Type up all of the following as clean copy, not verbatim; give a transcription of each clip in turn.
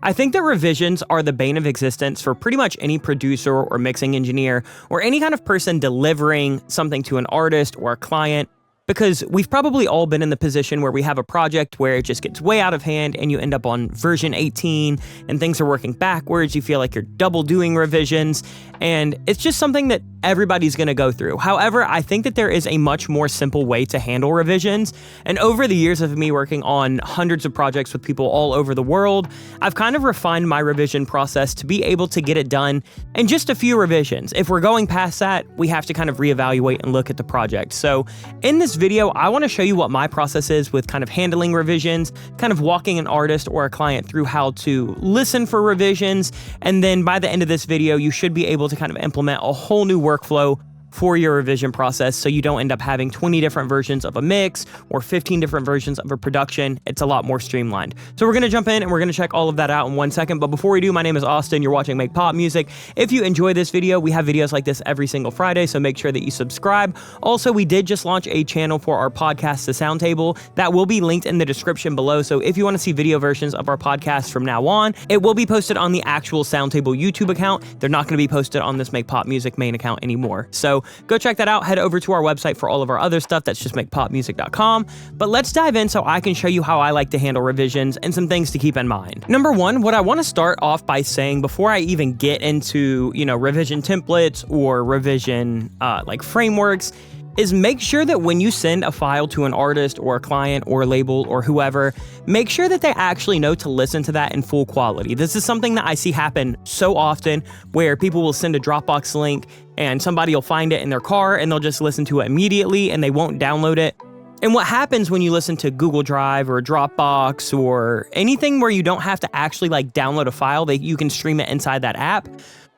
I think that revisions are the bane of existence for pretty much any producer or mixing engineer or any kind of person delivering something to an artist or a client, because we've probably all been in the position where we have a project where it just gets way out of hand and you end up on version 18 and things are working backwards. You feel like you're double doing revisions, and it's just something that everybody's going to go through. However, I think that there is a much more simple way to handle revisions, and over the years of me working on hundreds of projects with people all over the world, I've kind of refined my revision process to be able to get it done in just a few revisions. If we're going past that, we have to kind of reevaluate and look at the project. So in this video, I want to show you what my process is with kind of handling revisions, kind of walking an artist or a client through how to listen for revisions, and then by the end of this video, you should be able to kind of implement a whole new workflow for your revision process, so you don't end up having 20 different versions of a mix or 15 different versions of a production. It's a lot more streamlined. So we're going to jump in and we're going to check all of that out in 1 second. But before we do, my name is Austin. You're watching Make Pop Music. If you enjoy this video, we have videos like this every single Friday, so make sure that you subscribe. Also, we did just launch a channel for our podcast, The Sound Table. That will be linked in the description below. So if you want to see video versions of our podcast from now on, it will be posted on the actual Sound Table YouTube account. They're not going to be posted on this Make Pop Music main account anymore. So go check that out. Head over to our website for all of our other stuff. That's just makepopmusic.com. But let's dive in so I can show you how I like to handle revisions and some things to keep in mind. Number one, what I want to start off by saying before I even get into, revision templates or revision like frameworks, is make sure that when you send a file to an artist or a client or a label or whoever, make sure that they actually know to listen to that in full quality. This is something that I see happen so often, where people will send a Dropbox link and somebody will find it in their car and they'll just listen to it immediately and they won't download it. And what happens when you listen to Google Drive or Dropbox or anything where you don't have to actually download a file, that you can stream it inside that app,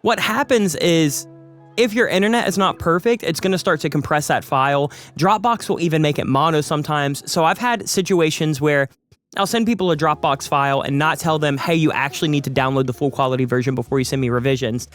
what happens is, if your internet is not perfect, it's going to start to compress that file. Dropbox will even make it mono sometimes. So I've had situations where I'll send people a Dropbox file and not tell them, hey, you actually need to download the full quality version before you send me revisions.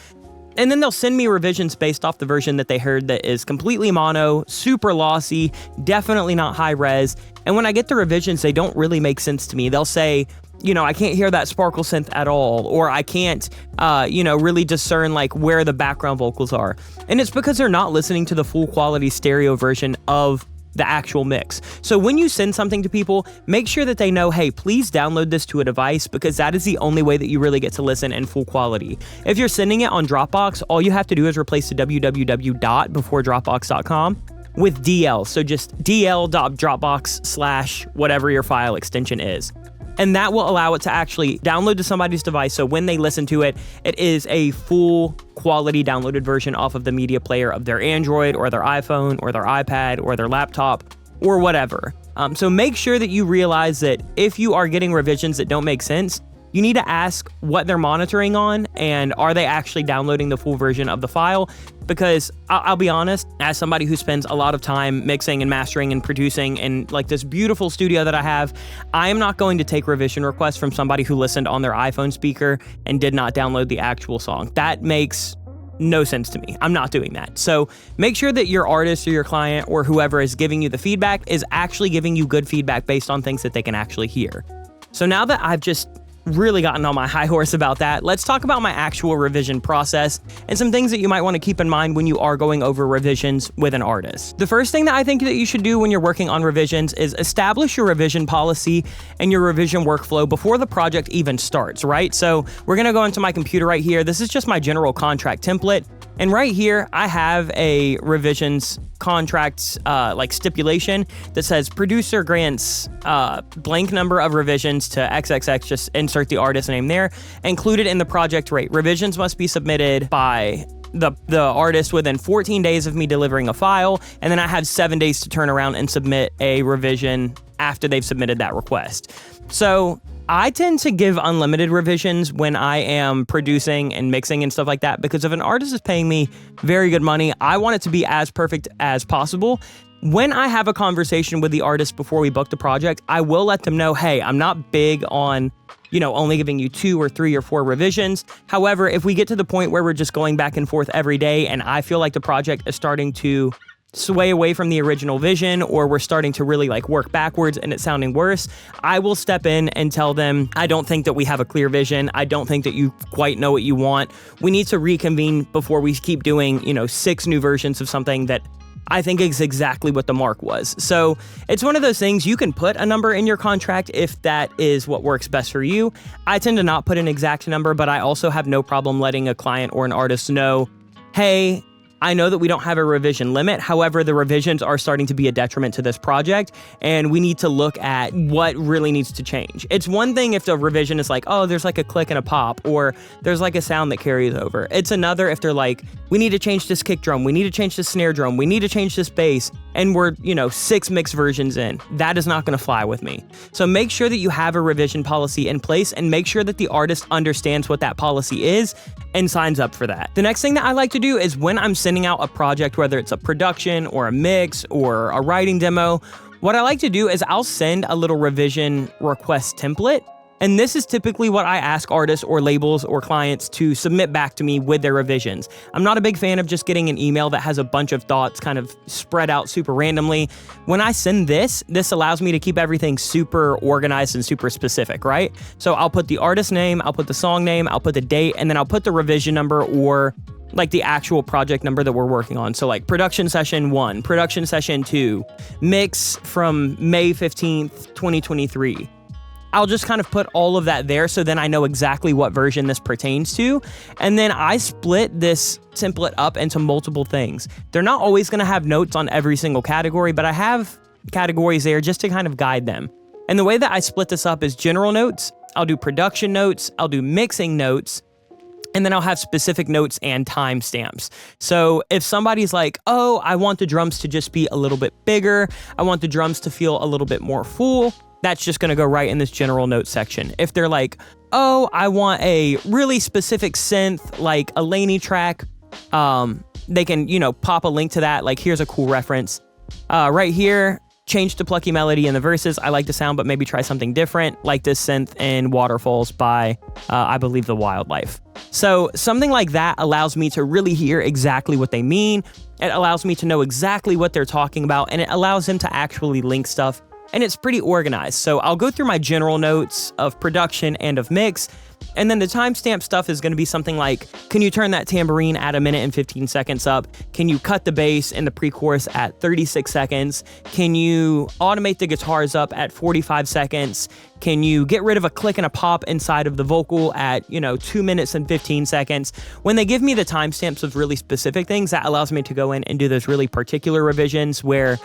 And then they'll send me revisions based off the version that they heard that is completely mono, super lossy, definitely not high res. And when I get the revisions, they don't really make sense to me. They'll say, I can't hear that sparkle synth at all, or I can't, really discern where the background vocals are. And it's because they're not listening to the full quality stereo version of the actual mix. So when you send something to people, make sure that they know, hey, please download this to a device, because that is the only way that you really get to listen in full quality. If you're sending it on Dropbox, all you have to do is replace the www before dropbox.com with DL. So just dl.dropbox/ whatever your file extension is. And that will allow it to actually download to somebody's device. So when they listen to it, it is a full quality downloaded version off of the media player of their Android or their iPhone or their iPad or their laptop or whatever. So make sure that you realize that if you are getting revisions that don't make sense, you need to ask what they're monitoring on and are they actually downloading the full version of the file? Because I'll be honest, as somebody who spends a lot of time mixing and mastering and producing in this beautiful studio that I have, I am not going to take revision requests from somebody who listened on their iPhone speaker and did not download the actual song. That makes no sense to me. I'm not doing that. So make sure that your artist or your client or whoever is giving you the feedback is actually giving you good feedback based on things that they can actually hear. So now that I've just really gotten on my high horse about that, let's talk about my actual revision process and some things that you might want to keep in mind when you are going over revisions with an artist. The first thing that I think that you should do when you're working on revisions is establish your revision policy and your revision workflow before the project even starts, right? So we're going to go into my computer right here. This is just my general contract template. And right here, I have a revisions contract stipulation that says producer grants blank number of revisions to XXX, just insert the artist name there, included in the project rate. Revisions must be submitted by the artist within 14 days of me delivering a file, and then I have 7 days to turn around and submit a revision after they've submitted that request. So I tend to give unlimited revisions when I am producing and mixing and stuff like that, because if an artist is paying me very good money, I want it to be as perfect as possible. When I have a conversation with the artist before we book the project, I will let them know, hey, I'm not big on, only giving you 2 or 3 or 4 revisions. However, if we get to the point where we're just going back and forth every day and I feel like the project is starting to sway away from the original vision, or we're starting to really like work backwards and it's sounding worse, I will step in and tell them, I don't think that we have a clear vision. I don't think that you quite know what you want. We need to reconvene before we keep doing, 6 new versions of something that I think is exactly what the mark was. So it's one of those things, you can put a number in your contract if that is what works best for you. I tend to not put an exact number, but I also have no problem letting a client or an artist know, hey, I know that we don't have a revision limit. However, the revisions are starting to be a detriment to this project, and we need to look at what really needs to change. It's one thing if the revision is like, oh, there's like a click and a pop, or there's like a sound that carries over. It's another if they're like, we need to change this kick drum, we need to change this snare drum, we need to change this bass, and we're, 6 mixed versions in. That is not going to fly with me. So make sure that you have a revision policy in place, and make sure that the artist understands what that policy is and signs up for that. The next thing that I like to do is when I'm sending out a project, whether it's a production or a mix or a writing demo, what I like to do is I'll send a little revision request template. And this is typically what I ask artists or labels or clients to submit back to me with their revisions. I'm not a big fan of just getting an email that has a bunch of thoughts kind of spread out super randomly. When I send this allows me to keep everything super organized and super specific, right? So I'll put the artist name, I'll put the song name, I'll put the date, and then I'll put the revision number or like the actual project number that we're working on. So like production session 1, production session 2, mix from May 15th, 2023. I'll just kind of put all of that there so then I know exactly what version this pertains to. And then I split this template up into multiple things. They're not always going to have notes on every single category, but I have categories there just to kind of guide them. And the way that I split this up is general notes, I'll do production notes, I'll do mixing notes, and then I'll have specific notes and timestamps. So if somebody's like, oh, I want the drums to just be a little bit bigger, I want the drums to feel a little bit more full, that's just gonna go right in this general notes section. If they're like, oh, I want a really specific synth, like a Laney track, they can, pop a link to that. Like, here's a cool reference. Right here, change to plucky melody in the verses. I like the sound, but maybe try something different, like this synth in Waterfalls by, I believe, The Wildlife. So something like that allows me to really hear exactly what they mean. It allows me to know exactly what they're talking about, and it allows them to actually link stuff. And it's pretty organized. So I'll go through my general notes of production and of mix, and then the timestamp stuff is going to be something like, can you turn that tambourine at 1 minute and 15 seconds up? Can you cut the bass in the pre-chorus at 36 seconds? Can you automate the guitars up at 45 seconds? Can you get rid of a click and a pop inside of the vocal at, 2 minutes and 15 seconds? When they give me the timestamps of really specific things, that allows me to go in and do those really particular revisions where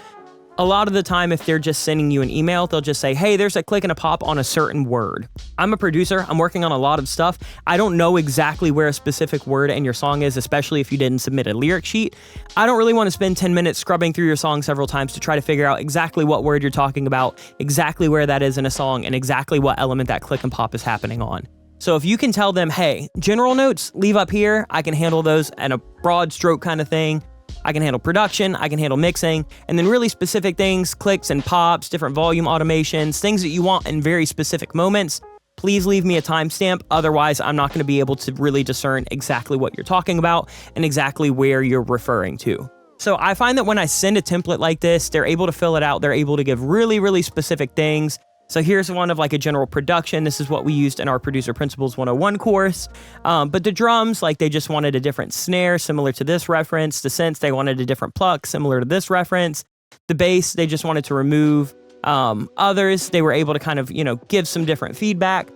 a lot of the time, if they're just sending you an email, they'll just say, hey, there's a click and a pop on a certain word. I'm a producer. I'm working on a lot of stuff. I don't know exactly where a specific word in your song is, especially if you didn't submit a lyric sheet. I don't really want to spend 10 minutes scrubbing through your song several times to try to figure out exactly what word you're talking about, exactly where that is in a song, and exactly what element that click and pop is happening on. So if you can tell them, hey, general notes, leave up here. I can handle those in a broad stroke kind of thing. I can handle production, I can handle mixing, and then really specific things, clicks and pops, different volume automations, things that you want in very specific moments. Please leave me a timestamp, otherwise I'm not going to be able to really discern exactly what you're talking about and exactly where you're referring to. So I find that when I send a template like this, they're able to fill it out, they're able to give really, really specific things. So here's one of like a general production. This is what we used in our Producer Principles 101 course. But the drums, like they just wanted a different snare similar to this reference. The synths, they wanted a different pluck similar to this reference. The bass, they just wanted to remove. Others, they were able to kind of, give some different feedback.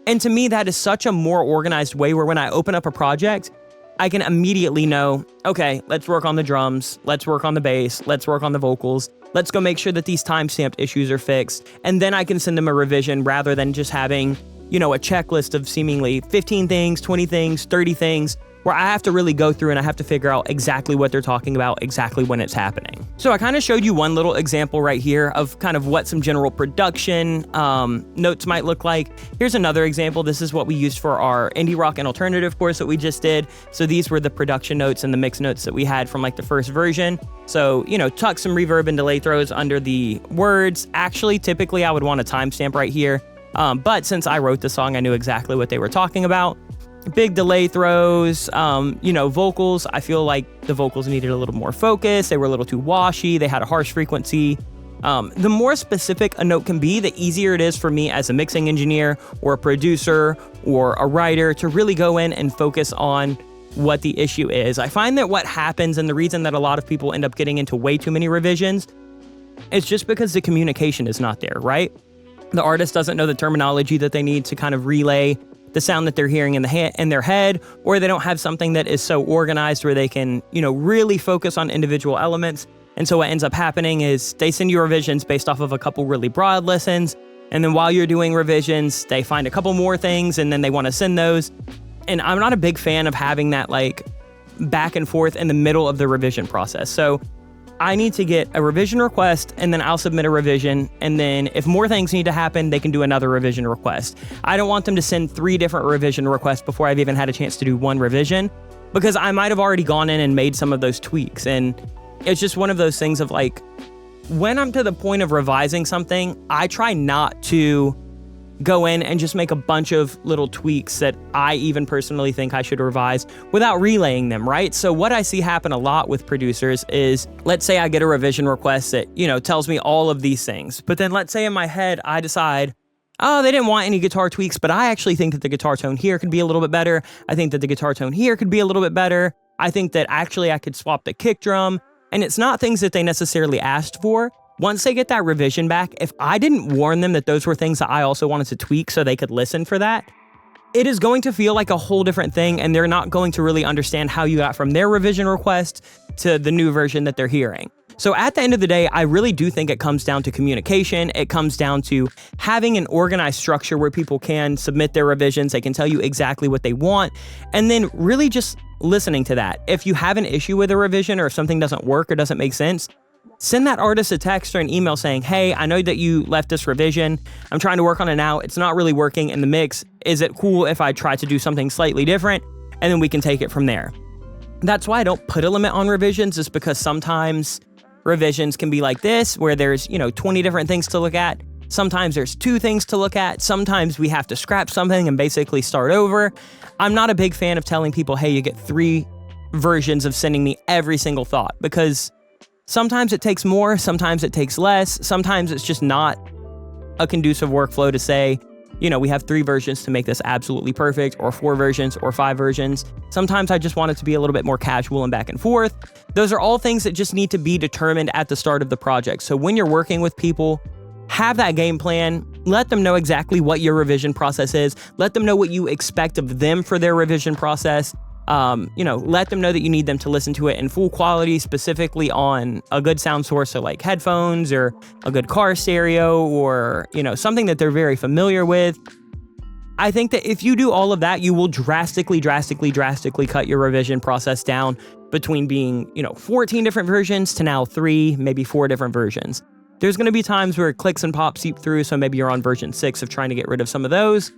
And to me, that is such a more organized way where when I open up a project, I can immediately know, okay, let's work on the drums, let's work on the bass, let's work on the vocals. Let's go make sure that these timestamped issues are fixed. And then I can send them a revision rather than just having, a checklist of seemingly 15 things, 20 things, 30 things, where I have to really go through and I have to figure out exactly what they're talking about, exactly when it's happening. So I kind of showed you one little example right here of kind of what some general production notes might look like. Here's another example. This is what we used for our indie rock and alternative course that we just did. So these were the production notes and the mix notes that we had from like the first version. So, tuck some reverb and delay throws under the words. Actually, typically I would want a timestamp right here. But since I wrote the song, I knew exactly what they were talking about. big delay throws, vocals. I feel like the vocals needed a little more focus. They were a little too washy. They had a harsh frequency. The more specific a note can be, the easier it is for me as a mixing engineer or a producer or a writer to really go in and focus on what the issue is. I find that what happens, and the reason that a lot of people end up getting into way too many revisions, is just because the communication is not there, right? The artist doesn't know the terminology that they need to kind of relay the sound that they're hearing in their head, or they don't have something that is so organized where they can, really focus on individual elements. And so what ends up happening is they send you revisions based off of a couple really broad listens, and then while you're doing revisions, they find a couple more things, and then they want to send those. And I'm not a big fan of having that back and forth in the middle of the revision process. So I need to get a revision request, and then I'll submit a revision, and then if more things need to happen, they can do another revision request. I don't want them to send 3 different revision requests before I've even had a chance to do one revision, because I might have already gone in and made some of those tweaks. And it's just one of those things of when I'm to the point of revising something, I try not to go in and just make a bunch of little tweaks that I even personally think I should revise without relaying them, right? So what I see happen a lot with producers is, let's say I get a revision request that, tells me all of these things. But then let's say in my head, I decide, oh, they didn't want any guitar tweaks, but I actually think that the guitar tone here could be a little bit better. I think that the guitar tone here could be a little bit better. I think that actually I could swap the kick drum. And it's not things that they necessarily asked for. Once they get that revision back, if I didn't warn them that those were things that I also wanted to tweak so they could listen for that, it is going to feel like a whole different thing, and they're not going to really understand how you got from their revision request to the new version that they're hearing. So at the end of the day, I really do think it comes down to communication. It comes down to having an organized structure where people can submit their revisions, they can tell you exactly what they want, and then really just listening to that. If you have an issue with a revision, or if something doesn't work or doesn't make sense, send that artist a text or an email saying, hey, I know that you left this revision. I'm trying to work on it now. It's not really working in the mix. Is it cool if I try to do something slightly different? And then we can take it from there. That's why I don't put a limit on revisions, is because sometimes revisions can be like this, where there's, 20 different things to look at. Sometimes there's 2 things to look at. Sometimes we have to scrap something and basically start over. I'm not a big fan of telling people, hey, you get 3 versions of sending me every single thought, because sometimes it takes more, sometimes it takes less, sometimes it's just not a conducive workflow to say, we have 3 versions to make this absolutely perfect, or 4 versions, or 5 versions. Sometimes I just want it to be a little bit more casual and back and forth. Those are all things that just need to be determined at the start of the project. So when you're working with people, have that game plan. Let them know exactly what your revision process is. Let them know what you expect of them for their revision process. Let them know that you need them to listen to it in full quality, specifically on a good sound source, so like headphones or a good car stereo, or, something that they're very familiar with. I think that if you do all of that, you will drastically cut your revision process down between being, 14 different versions to now 3, maybe 4 different versions. There's going to be times where clicks and pops seep through, so maybe you're on version 6 of trying to get rid of some of those.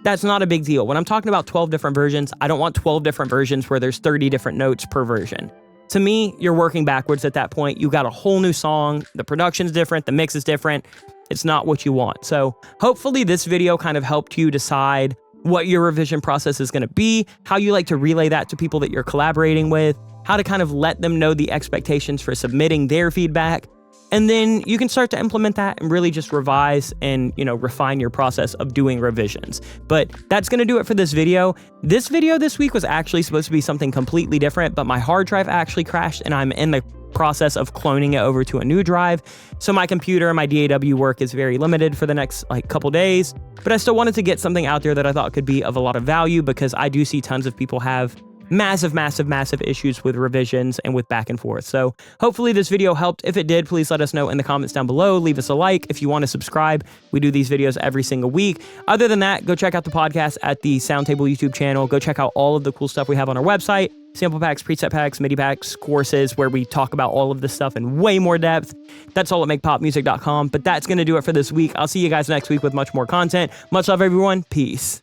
That's not a big deal. When I'm talking about 12 different versions, I don't want 12 different versions where there's 30 different notes per version. To me, you're working backwards at that point. You got a whole new song. The production's different. The mix is different. It's not what you want. So hopefully this video kind of helped you decide what your revision process is going to be, how you like to relay that to people that you're collaborating with, how to kind of let them know the expectations for submitting their feedback. And then you can start to implement that and really just revise and, refine your process of doing revisions. But that's going to do it for this video. This video this week was actually supposed to be something completely different, but my hard drive actually crashed, and I'm in the process of cloning it over to a new drive. So my computer and my DAW work is very limited for the next couple days, but I still wanted to get something out there that I thought could be of a lot of value, because I do see tons of people have massive issues with revisions and with back and forth. So hopefully this video helped. If it did, please let us know in the comments down below. Leave us a like. If you want to subscribe, we do these videos every single week. Other than that, go check out the podcast at the Soundtable YouTube channel. Go check out all of the cool stuff we have on our website. Sample packs, preset packs, MIDI packs, courses where we talk about all of this stuff in way more depth. That's all at makepopmusic.com. But that's going to do it for this week. I'll see you guys next week with much more content. Much love, everyone. Peace.